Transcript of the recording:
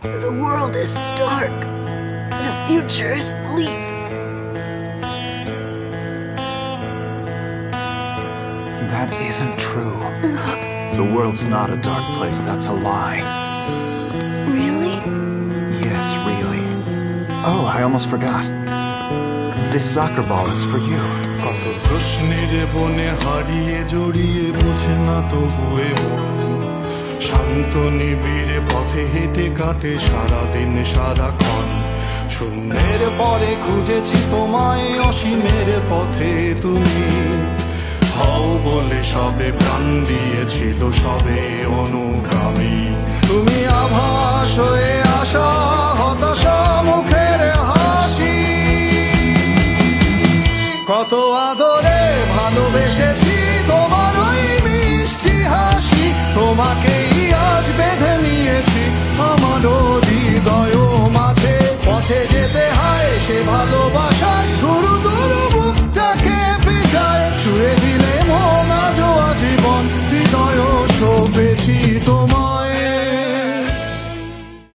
The world is dark. The future is bleak. That isn't true. The world's not a dark place, that's a lie. Really? Yes, really. Oh, I almost forgot. This soccer ball is for you. কত প্রশ্নের বনে হারিয়ে জড়িয়ে বোঝে না তবুয়ে মন শান্ত নিবিড়ে পথে হেঁটে কাটে সারাদিন সারাক্ষণ শূন্যের পরে খুঁজেছি তোমায় অসীমের পথে তুমি হও বলে সবে প্রাণ দিয়েছিল সবে অনুগামী তুমি আভাস হয়ে আসা হতাশা মুখের হাসি কত আদরে ভালোবেসেছি তোমার ওই মিষ্টি হাসি তোমাকেই আজ বেঁধে নিয়েছি আমারও হৃদয় মাঝে পথে যেতে হয় সে ভালোবাসার দুরু দুরু বুকটাকে পেঁচায় ছুঁয়ে দিলে মন আজও আজীবন হৃদয় শোভেছি